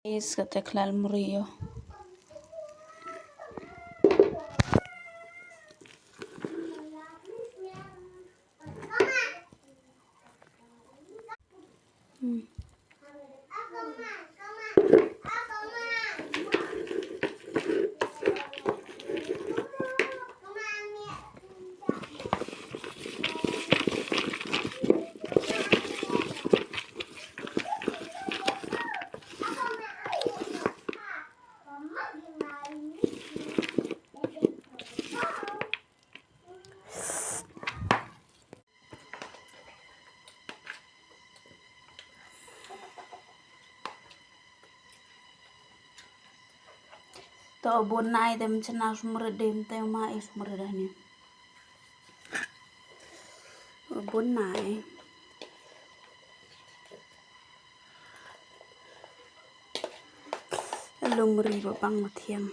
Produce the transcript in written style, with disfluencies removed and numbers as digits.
Is kata klal murio. To bon nai dem cena sumber dem te ma sumber dahnya. Bon nai. Lumri babang thiang.